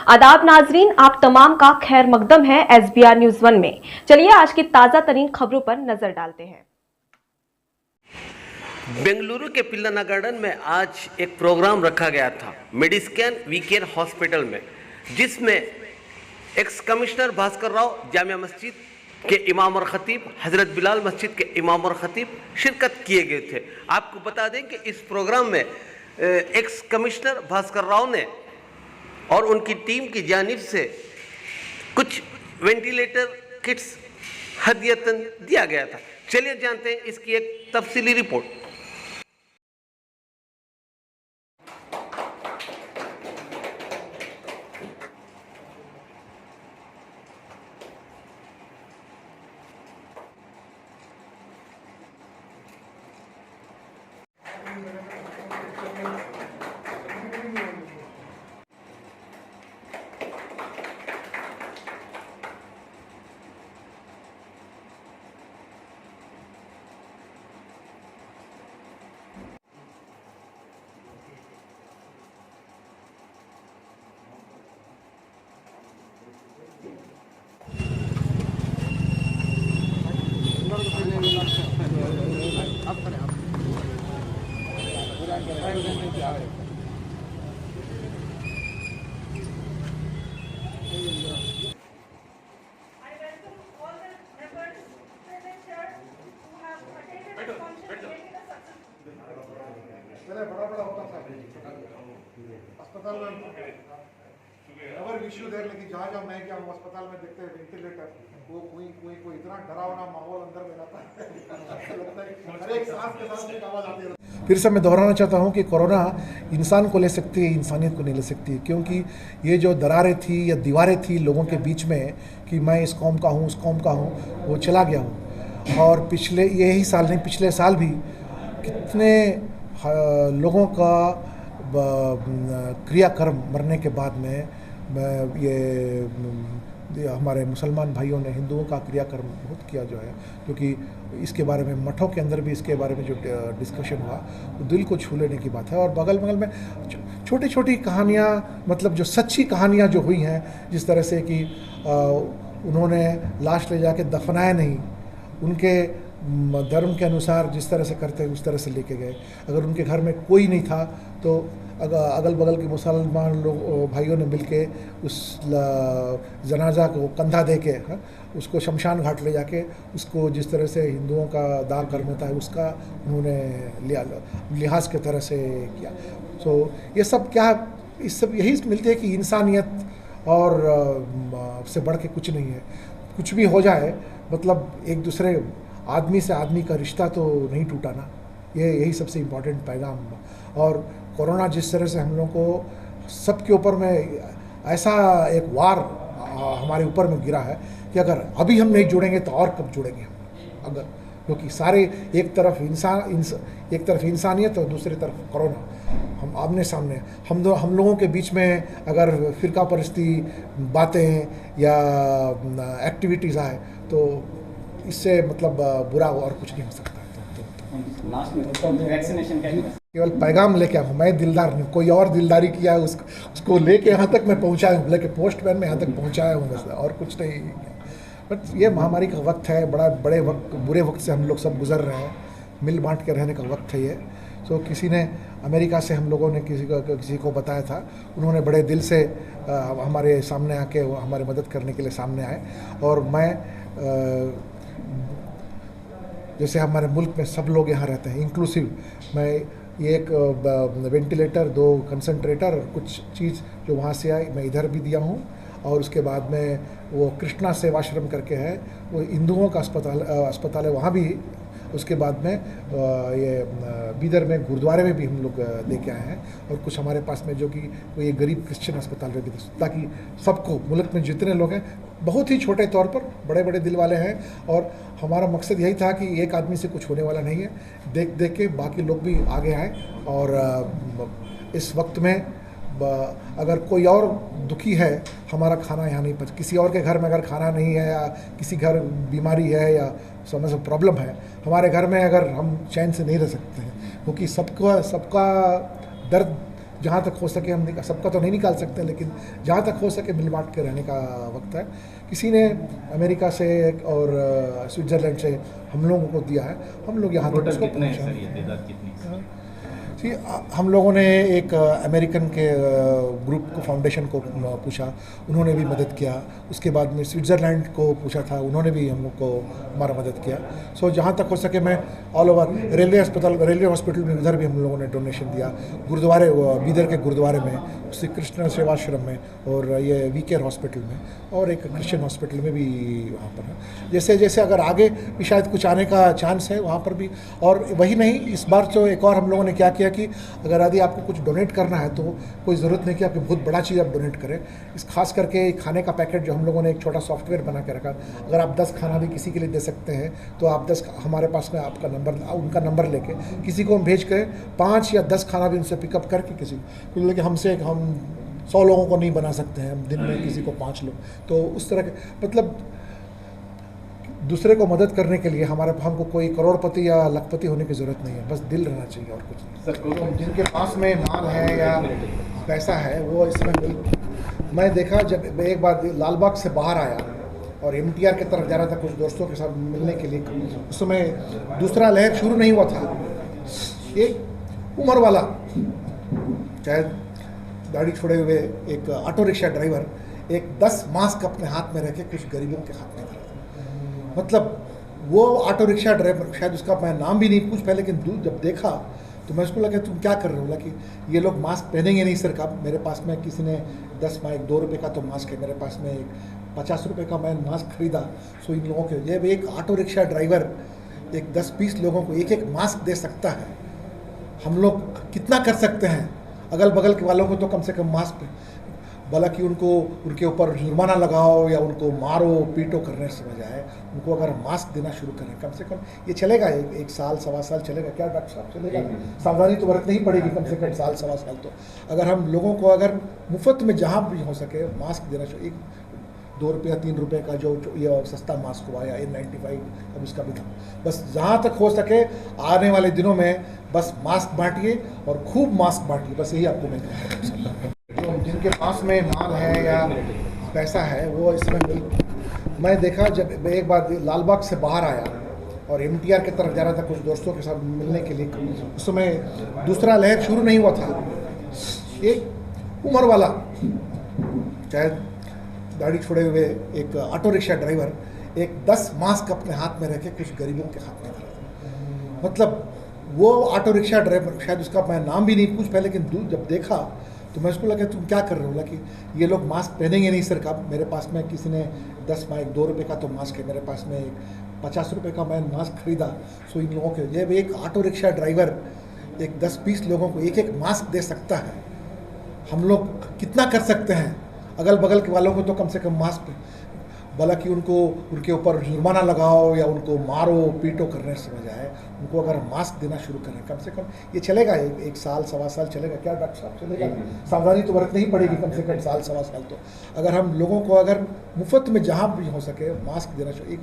आदाब नाजरीन, आप तमाम का खैर मकदम है SBR न्यूज 1 में। चलिए आज की ताज़ा तरीन खबरों पर नजर डालते हैं। बेंगलुरु के पिल्लना गार्डन में आज एक प्रोग्राम रखा गया था मेडिस्कैन वीकेंड हॉस्पिटल में, जिसमें एक्स कमिश्नर भास्कर राव, जामिया मस्जिद के इमाम और खतीब, हजरत बिलाल मस्जिद के इमाम और खतीब शिरकत किए गए थे। आपको बता दें कि इस प्रोग्राम में एक्स कमिश्नर भास्कर राव ने और उनकी टीम की जानिब से कुछ वेंटिलेटर किट्स हदियतन दिया गया था। चलिए जानते हैं इसकी एक तफसीली रिपोर्ट। बड़ा होता था अस्पताल में अवर इश्यू देर, लेकिन जहाँ मैं गया हूँ अस्पताल में देखते हैं वेंटिलेटर, वो कोई इतना डरावना माहौल अंदर में रहता है लगता है हर एक सांस के साथ एक आवाज़ आती है। फिर से मैं दोहराना चाहता हूँ कि कोरोना इंसान को ले सकती है, इंसानियत को नहीं ले सकती है, क्योंकि ये जो दरारें थी या दीवारें थी लोगों के बीच में कि मैं इस कौम का हूँ उस कौम का हूँ, वो चला गया हूँ। और यही साल नहीं, पिछले साल भी कितने लोगों का क्रियाकर्म मरने के बाद में ये हमारे मुसलमान भाइयों ने हिंदुओं का क्रियाकर्म बहुत किया जो है, क्योंकि इसके बारे में मठों के अंदर भी इसके बारे में जो डिस्कशन हुआ वो दिल को छू लेने की बात है। और बगल बगल में छोटी छोटी कहानियाँ, मतलब जो सच्ची कहानियाँ जो हुई हैं, जिस तरह से कि उन्होंने लाश ले जाके दफनाया नहीं, उनके धर्म के अनुसार जिस तरह से करते हैं उस तरह से लेके गए। अगर उनके घर में कोई नहीं था तो अगल बगल के मुसलमान लोग भाइयों ने मिलके उस जनाजा को कंधा दे के उसको शमशान घाट ले जाके उसको जिस तरह से हिंदुओं का दाह कर्म होता है उसका उन्होंने लिहाज के तरह से किया। सो ये सब क्या, इस सब यही मिलती है कि इंसानियत और से बढ़ के कुछ नहीं है। कुछ भी हो जाए, मतलब एक दूसरे आदमी से आदमी का रिश्ता तो नहीं टूटा ना, यही सबसे इम्पोर्टेंट पैगाम। और कोरोना जिस तरह से हम लोगों को सबके ऊपर में ऐसा एक वार हमारे ऊपर में गिरा है कि अगर अभी हम नहीं जुड़ेंगे तो और कब जुड़ेंगे हम, अगर, क्योंकि सारे एक तरफ इंसानियत और दूसरी तरफ कोरोना, हम आमने सामने, हम लोगों के बीच में अगर फिरका परस्ती बातें या एक्टिविटीज़ आए तो इससे मतलब बुरा और कुछ नहीं हो सकता। केवल पैगाम लेके आऊँ, मैं दिलदार नहीं, कोई और दिलदारी किया है उसको लेके यहाँ तक मैं पहुँचाया हूँ, लेके पोस्टमैन में यहाँ तक पहुँचाया हूँ बस, और कुछ नहीं। बट ये महामारी का वक्त है, बड़े वक्त, बुरे वक्त से हम लोग सब गुजर रहे हैं, मिल बांट के रहने का वक्त है ये। तो किसी ने अमेरिका से हम लोगों ने किसी को बताया था, उन्होंने बड़े दिल से हमारे सामने आके हमारी मदद करने के लिए सामने आए। और मैं जैसे हमारे मुल्क में सब लोग यहाँ रहते हैं इंक्लूसिव, मैं ये एक वेंटिलेटर, 2 कंसंट्रेटर और कुछ चीज़ जो वहाँ से आई मैं इधर भी दिया हूँ। और उसके बाद में वो कृष्णा सेवाश्रम करके है, वो हिंदुओं का अस्पताल है, वहाँ भी। उसके बाद में ये बीदर में गुरुद्वारे में भी हम लोग दे के आए हैं, और कुछ हमारे पास में जो कि कोई गरीब क्रिश्चियन अस्पताल में भी, ताकि सबको, मुल्क में जितने लोग हैं, बहुत ही छोटे तौर पर बड़े बड़े दिल वाले हैं। और हमारा मकसद यही था कि एक आदमी से कुछ होने वाला नहीं है, देख के बाकी लोग भी आगे आए। और इस वक्त में अगर कोई और दुखी है, हमारा खाना यहाँ नहीं पच, किसी और के घर में अगर खाना नहीं है या किसी घर बीमारी है या समझ प्रॉब्लम है, हमारे घर में अगर हम चैन से नहीं रह सकते हैं, क्योंकि सबका दर्द जहाँ तक हो सके हम सबका तो नहीं निकाल सकते, लेकिन जहाँ तक हो सके मिल बांट के रहने का वक्त है। किसी ने अमेरिका से और स्विट्ज़रलैंड से हम लोगों को दिया है, हम लोग यहाँ तक उसको पहुँचा। जी, हम लोगों ने एक अमेरिकन के ग्रुप को फाउंडेशन को पूछा, उन्होंने भी मदद किया। उसके बाद में स्विट्ज़रलैंड को पूछा था, उन्होंने भी हम लोग को हमारा मदद किया। सो जहाँ तक हो सके मैं ऑल ओवर रेलवे हॉस्पिटल में उधर भी हम लोगों ने डोनेशन दिया। गुरुद्वारे बीदर के गुरुद्वारे में, श्री कृष्ण सेवाश्रम में, और ये वी केयर हॉस्पिटल में, और एक क्रिश्चियन हॉस्पिटल में भी वहाँ पर है। जैसे जैसे अगर आगे भी शायद कुछ आने का चांस है वहाँ पर भी। और वही नहीं, इस बार तो एक और हम लोगों ने क्या किया कि अगर यदि आपको कुछ डोनेट करना है तो कोई ज़रूरत नहीं कि आपकी बहुत बड़ा चीज़ आप डोनेट करें। इस खास करके खाने का पैकेट जो हम लोगों ने एक छोटा सॉफ्टवेयर बना के रखा, अगर आप 10 खाना भी किसी के लिए दे सकते हैं तो आप 10 हमारे पास में आपका नंबर, उनका नंबर लेके किसी को हम भेज कर 5 या 10 खाना भी उनसे पिकअप करके किसी को, क्योंकि हमसे हम 100 लोगों को नहीं बना सकते हैं, हम दिन में किसी को 5 लोग, तो उस तरह के मतलब दूसरे को मदद करने के लिए हमको कोई करोड़पति या लखपति होने की ज़रूरत नहीं है, बस दिल रहना चाहिए और कुछ नहीं। सर, जिनके पास में माल है या पैसा है वो इसमें मैं देखा जब एक बार लालबाग से बाहर आया और MTR की तरफ जा रहा था कुछ दोस्तों के साथ मिलने के लिए, उस समय दूसरा लहर शुरू नहीं हुआ था। एक उम्र वाला चाहे दाढ़ी छोड़े हुए एक ऑटो रिक्शा ड्राइवर एक 10 मास्क अपने हाथ में रखे कुछ गरीबों के हाथ में था। मतलब वो ऑटो रिक्शा ड्राइवर, शायद उसका मैं नाम भी नहीं पूछ पाया, लेकिन जब देखा तो मैं उसको लगा तुम क्या कर रहे हो। बोला कि ये लोग मास्क पहनेंगे नहीं सर। का मेरे पास में किसी ने 10 माइक 2 रुपये का तो मास्क है, मेरे पास में एक 50 रुपये का मैं मास्क खरीदा। सो इन लोगों के ये एक ऑटो रिक्शा ड्राइवर एक 10-20 लोगों को एक मास्क दे सकता है। हम लोग कितना कर सकते हैं? अगल बगल के वालों को तो कम से कम मास्क, भला कि उनके ऊपर जुर्माना लगाओ या उनको मारो पीटो करने से बजाय उनको अगर मास्क देना शुरू करें, कम से कम ये चलेगा, एक साल 1.25 साल चलेगा। क्या डॉक्टर साहब चलेगा? सावधानी तो बरतनी ही पड़ेगी, कम से कम 1.25 साल। तो अगर हम लोगों को अगर मुफ्त में जहाँ भी हो सके मास्क देना चाहिए, 2 रुपया 3 रुपये का जो ये सस्ता मास्क हुआ या N95 अब उसका भी था, बस जहाँ तक हो सके आने वाले दिनों में बस मास्क बांटिए और खूब मास्क बांटिए, बस यही आपको मैं कहूँगा। जिनके पास में माल है या पैसा है वो इसमें मैं देखा जब एक बार लालबाग से बाहर आया और MTR की तरफ जा रहा था कुछ दोस्तों के साथ मिलने के लिए, उस समय दूसरा लहर शुरू नहीं हुआ था। एक उम्र वाला चाहे दाढ़ी छोड़े हुए एक ऑटो रिक्शा ड्राइवर एक 10 मास्क अपने हाथ में रखे कुछ गरीबों के हाथ में था। मतलब वो ऑटो रिक्शा ड्राइवर, शायद उसका मैं नाम भी नहीं पूछ पाया, लेकिन जब देखा तो मैं उसको लगा तुम क्या कर रहे हो। बोला कि ये लोग मास्क पहनेंगे नहीं सर। का मेरे पास में किसी ने 10 माइक 2 रुपये का तो मास्क है, मेरे पास में एक 50 रुपये का मैं मास्क खरीदा। सो इन लोगों के ये एक ऑटो रिक्शा ड्राइवर एक 10-20 लोगों को एक मास्क दे सकता है। हम लोग कितना कर सकते हैं? अगल बगल के वालों को तो कम से कम मास्क, भला कि उनके ऊपर जुर्माना लगाओ या उनको मारो पीटो करने से बजाय उनको अगर मास्क देना शुरू करें, कम से कम ये चलेगा, एक साल 1.25 साल चलेगा। क्या डॉक्टर साहब चलेगा? सावधानी तो बरतनी ही पड़ेगी, कम से कम 1.25 साल। तो अगर हम लोगों को अगर मुफ्त में जहाँ भी हो सके मास्क देना चाहिए,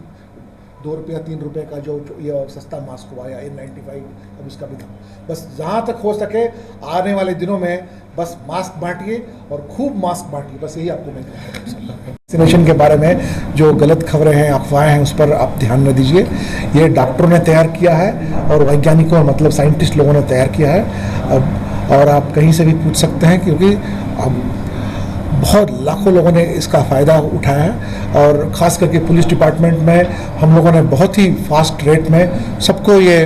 2 रुपया 3 रुपये का जो ये सस्ता मास्क हुआ या N95 अब उसका भी था, बस जहाँ तक हो सके आने वाले दिनों में बस मास्क बांटिए और खूब मास्क बांटिए, बस यही आपको मैं कहूँगा। वैक्सीनेशन के बारे में जो गलत खबरें हैं, अफवाहें हैं, उस पर आप ध्यान न दीजिए। ये डॉक्टरों ने तैयार किया है और वैज्ञानिकों मतलब साइंटिस्ट लोगों ने तैयार किया है। और आप कहीं से भी पूछ सकते हैं, क्योंकि अब बहुत लाखों लोगों ने इसका फ़ायदा उठाया है। और ख़ास करके पुलिस डिपार्टमेंट में हम लोगों ने बहुत ही फास्ट रेट में सबको ये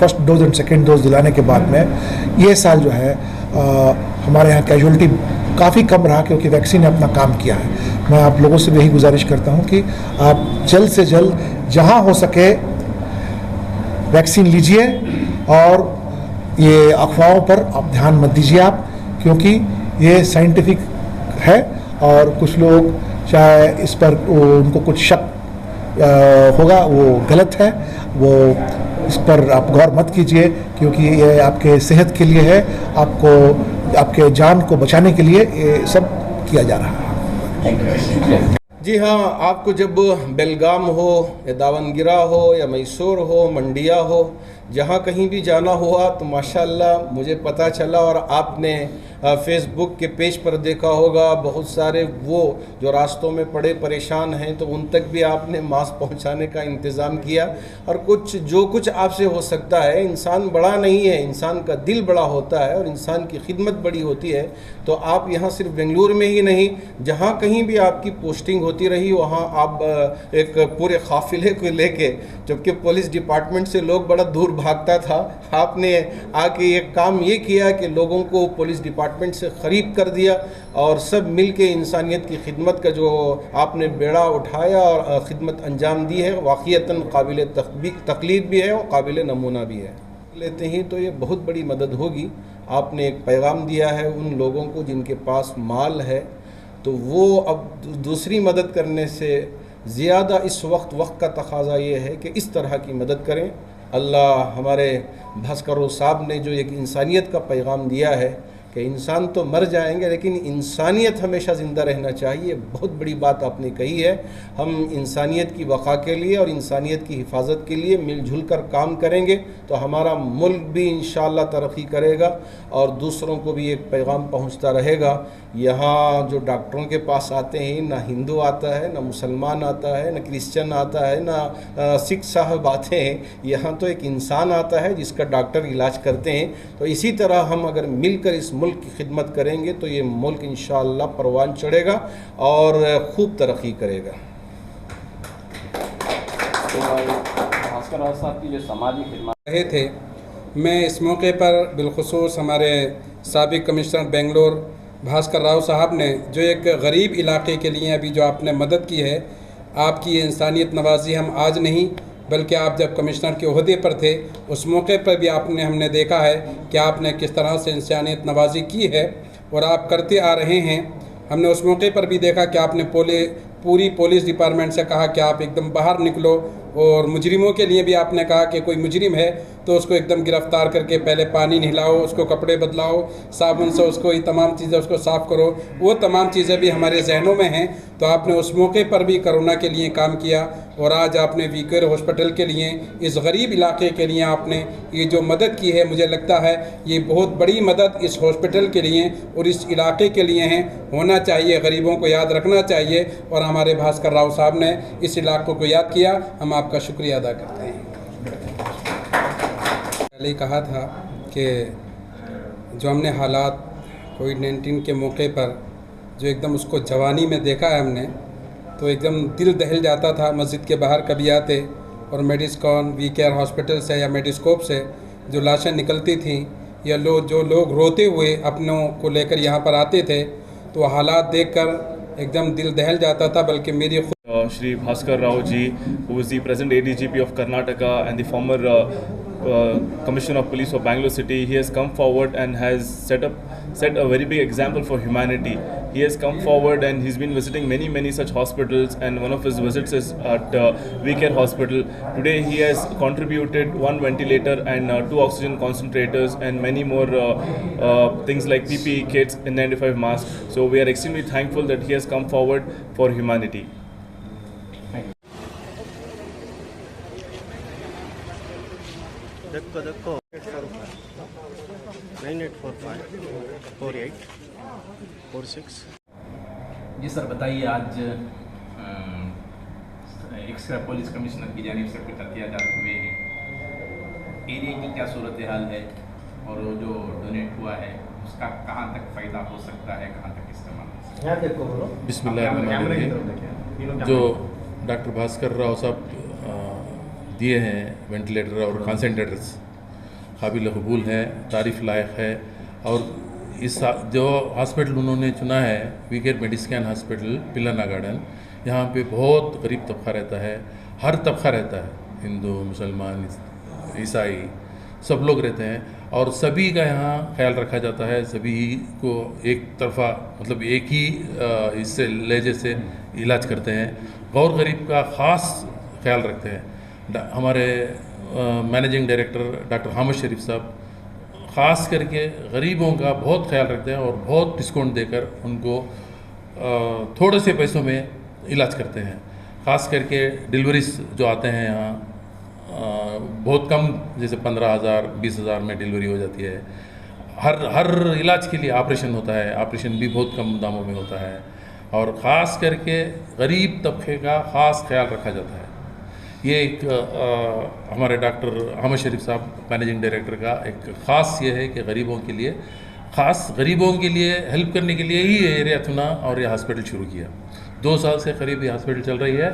first dose and second dose दिलाने के बाद में ये साल जो है हमारे यहाँ कैजुअलिटी काफ़ी कम रहा, क्योंकि वैक्सीन ने अपना काम किया है। मैं आप लोगों से भी यही गुजारिश करता हूँ कि आप जल्द से जल्द जहाँ हो सके वैक्सीन लीजिए और ये अफवाहों पर आप ध्यान मत दीजिए आप, क्योंकि ये साइंटिफिक है और कुछ लोग चाहे इस पर उनको कुछ शक होगा, वो गलत है, वो इस पर आप गौर मत कीजिए, क्योंकि ये आपके सेहत के लिए है, आपके जान को बचाने के लिए ये सब किया जा रहा है। जी हाँ, आपको जब बेलगाम हो या दावनगिरा हो या मैसूर हो, मंडिया हो जहाँ कहीं भी जाना हुआ तो माशाल्लाह मुझे पता चला, और आपने फेसबुक के पेज पर देखा होगा बहुत सारे वो जो रास्तों में पड़े परेशान हैं, तो उन तक भी आपने मास्क पहुंचाने का इंतज़ाम किया। और जो कुछ आपसे हो सकता है, इंसान बड़ा नहीं है, इंसान का दिल बड़ा होता है और इंसान की खिदमत बड़ी होती है। तो आप यहाँ सिर्फ बेंगलुरु में ही नहीं, जहाँ कहीं भी आपकी पोस्टिंग होती रही वहाँ आप एक पूरे काफिले को लेके, जबकि पुलिस डिपार्टमेंट से लोग बड़ा दूर भागता था, आपने आके एक काम ये किया कि लोगों को पुलिस डिपार्टमेंट से करीब कर दिया और सब मिल के इंसानियत की खिदमत का जो आपने बेड़ा उठाया और खिदमत अंजाम दी है, वाक़ईतन काबिल तकलीद भी है और काबिल नमूना भी है। लेते ही तो ये बहुत बड़ी मदद होगी। आपने एक पैगाम दिया है उन लोगों को जिनके पास माल है, तो वो अब दूसरी मदद करने से ज़्यादा इस वक्त का तकाजा ये है कि इस तरह की मदद करें। अल्लाह हमारे भास्कर साहब ने जो एक इंसानियत का पैगाम दिया है कि इंसान तो मर जाएंगे लेकिन इंसानियत हमेशा ज़िंदा रहना चाहिए, बहुत बड़ी बात आपने कही है। हम इंसानियत की वक़ा के लिए और इंसानियत की हिफाजत के लिए मिलजुल कर काम करेंगे तो हमारा मुल्क भी इंशाअल्लाह तरक्की करेगा और दूसरों को भी एक पैगाम पहुंचता रहेगा। यहाँ जो डॉक्टरों के पास आते हैं, ना हिंदू आता है, ना मुसलमान आता है, ना क्रिश्चियन आता है, ना सिख साहब आते हैं, यहाँ तो एक इंसान आता है जिसका डॉक्टर इलाज करते हैं। तो इसी तरह हम अगर मिलकर इस मुल्क की खिदमत करेंगे तो ये मुल्क इंशाअल्लाह परवान चढ़ेगा और खूब तरक्की करेगा। भास्कर राव साहब की जो समाजी खिदमत रहे थे, मैं इस मौके पर बिलखुसूस हमारे साबिक कमिश्नर बेंगलोर भास्कर राव साहब ने जो एक गरीब इलाके के लिए अभी जो आपने मदद की है, आपकी ये इंसानियत नवाजी हम आज नहीं बल्कि आप जब कमिश्नर के ओहदे पर थे उस मौके पर भी हमने देखा है कि आपने किस तरह से इंसानियत नवाजी की है और आप करते आ रहे हैं। हमने उस मौके पर भी देखा कि आपने पूरी पुलिस डिपार्टमेंट से कहा कि आप एकदम बाहर निकलो और मुजरिमों के लिए भी आपने कहा कि कोई मुजरिम है तो उसको एकदम गिरफ़्तार करके पहले पानी नहलाओ, उसको कपड़े बदलाओ, साबुन से उसको ये तमाम चीज़ें उसको साफ़ करो। वो तमाम चीज़ें भी हमारे जहनों में हैं। तो आपने उस मौके पर भी कोरोना के लिए काम किया और आज आपने वीकेयर हॉस्पिटल के लिए, इस गरीब इलाके के लिए आपने ये जो मदद की है, मुझे लगता है ये बहुत बड़ी मदद इस हॉस्पिटल के लिए और इस इलाके के लिए है। होना चाहिए, गरीबों को याद रखना चाहिए और हमारे भास्कर राव साहब ने इस इलाकों को याद किया, हम आपका शुक्रिया अदा करते हैं। पहले कहा था कि जो हमने हालात कोविड-19 के मौके पर जो एकदम उसको जवानी में देखा है हमने, तो एकदम दिल दहल जाता था। मस्जिद के बाहर कभी आते और मेडिस्कॉन वीकेयर हॉस्पिटल से या मेडिस्कोप से जो लाशें निकलती थीं या जो लोग रोते हुए अपनों को लेकर यहाँ पर आते थे, तो हालात देखकर एकदम दिल दहल जाता था। बल्कि मेरी Shri Bhaskar Rao ji, who is the present ADGP of Karnataka and the former Commissioner of Police of Bangalore City, he has come forward and has set a very big example for humanity. He has come forward and he's been visiting many such hospitals, and one of his visits is at VCare Hospital. Today he has contributed 1 ventilator and 2 oxygen concentrators and many more things like PPE kits and 95 masks. So we are extremely thankful that he has come forward for humanity. देखो 98454846। जी sir, बताइए, आज x police commissioner की जानिब से कुछ एहतियात हुए हैं, एरिया की क्या सूरत हाल है और जो डोनेट हुआ है उसका कहाँ तक फ़ायदा हो सकता है, कहाँ तक इस्तेमाल हो सकता है? बिस्मिल्लाह। जो डॉक्टर भास्कर राव साहब दिए हैं वेंटिलेटर और कंसंट्रेटर्स, काबिल कबूल है, तारीफ़ लायक है। और इस जो हॉस्पिटल उन्होंने चुना है वीकेयर मेडिस्कैन हॉस्पिटल पिल्लाना गार्डन, यहाँ पे बहुत गरीब तबका रहता है, हर तबका रहता है, हिंदू मुसलमान ईसाई सब लोग रहते हैं और सभी का यहाँ ख्याल रखा जाता है। सभी को एक तरफा मतलब एक ही इससे लहजे से इलाज करते हैं, गौर गरीब का ख़ास ख्याल रखते हैं। हमारे मैनेजिंग डायरेक्टर डॉक्टर हामिद शरीफ साहब ख़ास करके गरीबों का बहुत ख्याल रखते हैं और बहुत डिस्काउंट देकर उनको थोड़े से पैसों में इलाज करते हैं। ख़ास करके डिलीवरीज जो आते हैं यहाँ बहुत कम, जैसे 15,000 20,000 में डिलीवरी हो जाती है। हर इलाज के लिए ऑपरेशन होता है, ऑपरेशन भी बहुत कम दामों में होता है, और ख़ास करके गरीब तबके का ख़ास ख्याल रखा जाता है। ये एक हमारे डॉक्टर अहमद शरीफ साहब मैनेजिंग डायरेक्टर का एक ख़ास ये है कि गरीबों के लिए, ख़ास गरीबों के लिए हेल्प करने के लिए ही ये एरिया चुना और ये हॉस्पिटल शुरू किया। 2 साल से करीब ये हॉस्पिटल चल रही है,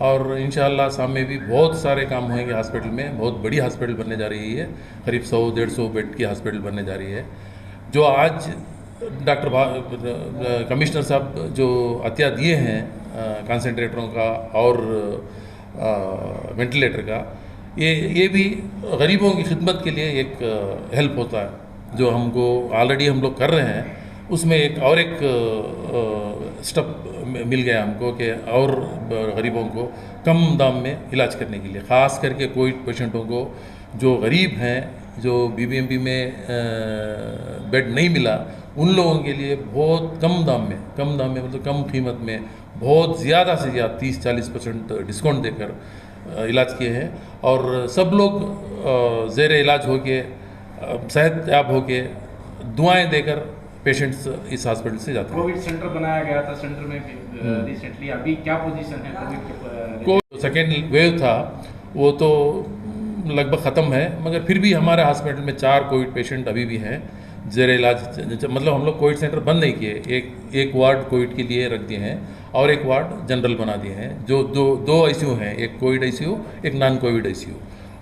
और इंशाअल्लाह सामने भी बहुत सारे काम होंगे हॉस्पिटल में। बहुत बड़ी हॉस्पिटल बनने जा रही है, करीब 100-150 बेड की हॉस्पिटल बनने जा रही है। जो आज डॉक्टर कमिश्नर साहब जो अतिया दिए हैं कंसंट्रेटरों का और वेंटिलेटर का, ये भी गरीबों की खिदमत के लिए एक हेल्प होता है। जो हमको ऑलरेडी हम लोग कर रहे हैं, उसमें एक स्टेप मिल गया हमको कि और गरीबों को कम दाम में इलाज करने के लिए, ख़ास करके कोविड पेशेंटों को जो गरीब हैं, जो बीबीएमपी में बेड नहीं मिला, उन लोगों के लिए बहुत कम दाम में मतलब कम कीमत में बहुत ज़्यादा से ज़्यादा 30-40% डिस्काउंट देकर इलाज किए हैं। और सब लोग ज़ेर इलाज होके सेहत याब होके दुआएं देकर पेशेंट्स इस हॉस्पिटल से जाते हैं। कोविड सेंटर बनाया गया था, सेंटर में रिसेंटली अभी क्या पोजीशन है कोविड के? सेकेंड वेव था वो तो लगभग ख़त्म है, मगर फिर भी हमारे हॉस्पिटल में 4 कोविड पेशेंट अभी भी हैं ज़ेर इलाज। मतलब हम लोग कोविड सेंटर बंद नहीं किए, एक वार्ड कोविड के लिए रख दिए हैं और एक वार्ड जनरल बना दिए हैं। जो दो ICU हैं, एक कोविड ICU, एक नॉन कोविड ICU,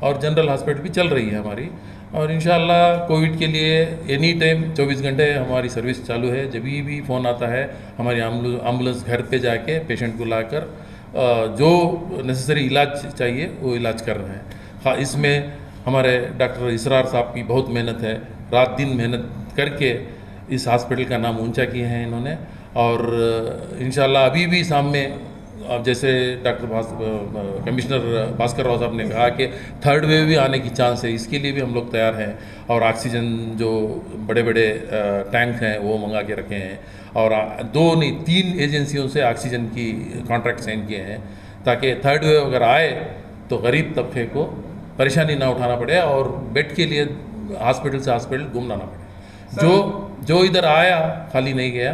और जनरल हॉस्पिटल भी चल रही है हमारी। और इंशाअल्लाह कोविड के लिए एनी टाइम 24 घंटे हमारी सर्विस चालू है। जब भी फ़ोन आता है, हमारी एम्बुलेंस घर पे जाके पेशेंट को लाकर जो नेसेसरी इलाज चाहिए वो इलाज कर रहे हैं। हाँ, इसमें हमारे डॉक्टर इसरार साहब की बहुत मेहनत है, रात दिन मेहनत करके इस हॉस्पिटल का नाम ऊंचा किए हैं इन्होंने। और इंशाअल्लाह अभी भी सामने, अब जैसे डॉक्टर कमिश्नर भास्कर राव साहब ने कहा कि 3rd वेव भी आने की चांस है, इसके लिए भी हम लोग तैयार हैं। और ऑक्सीजन जो बड़े बड़े टैंक हैं वो मंगा के रखे हैं, और 2 नहीं 3 एजेंसियों से ऑक्सीजन की कॉन्ट्रैक्ट साइन किए हैं, ताकि 3rd वेव अगर आए तो गरीब तबके को परेशानी ना उठाना पड़े और बेड के लिए हॉस्पिटल से हॉस्पिटल घूमना ना पड़े। जो इधर आया खाली नहीं गया,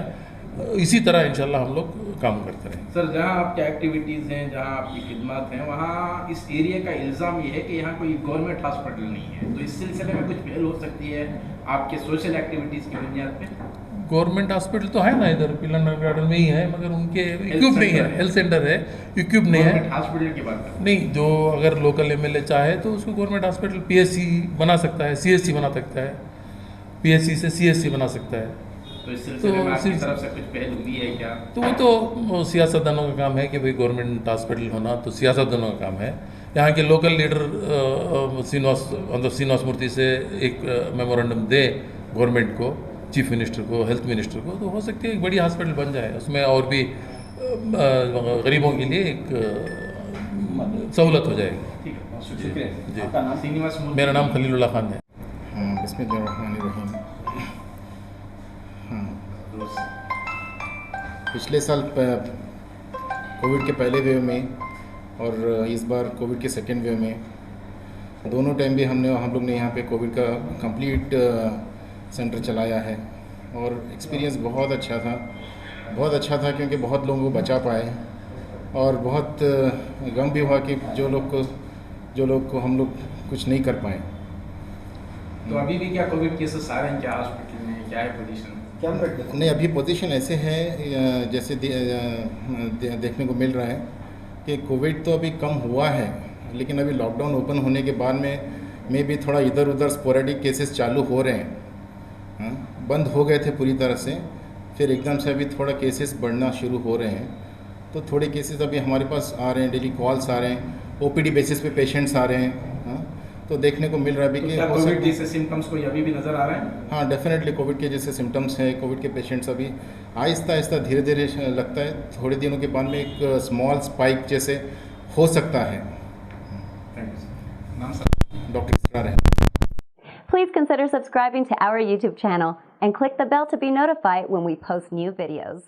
इसी तरह इंशाल्लाह हम लोग काम करते रहें। सर, जहां आपकी एक्टिविटीज़ हैं, जहां आपकी खिदमत हैं, वहां इस एरिया का इल्ज़ाम ये है कि यहाँ कोई गवर्नमेंट हॉस्पिटल नहीं है, तो इस सिलसिले में कुछ पहल हो सकती है आपके सोशल एक्टिविटीज़ की बुनियाद पे? गवर्नमेंट हॉस्पिटल तो है ना, इधर पिल्लर गार्डन में ही है, मगर उनके इक्विप नहीं है। हेल्थ सेंटर है, इक्विप नहीं है। हॉस्पिटल की बात कर नहीं, जो अगर लोकल MLA चाहे तो उसको गवर्नमेंट हॉस्पिटल PSC बना सकता है, CSC बना सकता है, PSC से CSC बना सकता है। तो इस सिलसिले में आपकी तरफ से कुछ पहल हुई है क्या? तो वो तो सियासतदानों का काम है कि भाई गवर्नमेंट हॉस्पिटल होना तो सियासतदानों का काम है। यहाँ के लोकल लीडर श्रीनिवास मूर्ति से एक मेमोरेंडम दे गवर्नमेंट को, चीफ मिनिस्टर को, हेल्थ मिनिस्टर को, तो हो सकती है एक बड़ी हॉस्पिटल बन जाए, उसमें और भी गरीबों के लिए एक सहूलत हो जाएगी। ठीक है, शुक्रिया जी। आपका नाम? श्रीनिवास मूर्ति। मेरा नाम खलीलुल्लाह खान है। हाँ, बिस्मिल्लाहिर्रहमानिर्रहीम। हाँ, पिछले साल कोविड के पहले वेव में और इस बार कोविड के सेकेंड वेव में, दोनों टाइम भी हम लोग ने यहाँ पे कोविड का कंप्लीट सेंटर चलाया है, और एक्सपीरियंस बहुत अच्छा था क्योंकि बहुत लोगों को बचा पाए, और बहुत गम भी हुआ कि जो लोग को हम लोग कुछ नहीं कर पाए। तो अभी भी क्या कोविड केसेस आ रहे हैं क्या हॉस्पिटल में? क्या है पोजीशन? नहीं, अभी पोजीशन ऐसे है जैसे देखने को मिल रहा है कि कोविड तो अभी कम हुआ है, लेकिन अभी लॉकडाउन ओपन होने के बाद में भी थोड़ा इधर उधर स्पोरेडिक केसेस चालू हो रहे हैं। हाँ, बंद हो गए थे पूरी तरह से, फिर एकदम से अभी थोड़ा केसेस बढ़ना शुरू हो रहे हैं। तो थोड़े केसेस अभी हमारे पास आ रहे हैं, डेली कॉल्स आ रहे हैं, OPD बेसिस पे पेशेंट्स आ रहे हैं। हाँ, तो देखने को मिल रहा है अभी कि कोविड जैसे सिम्टम्स कोई अभी भी नज़र आ रहे हैं? हाँ, डेफिनेटली कोविड के जैसे सिम्टम्स हैं। कोविड के पेशेंट्स अभी आहिस्ता धीरे धीरे लगता है, थोड़े दिनों के बाद में एक स्मॉल स्पाइक जैसे हो सकता है। डॉक्टर इसरार है। Please consider subscribing to our YouTube channel and click the bell to be notified when we post new videos.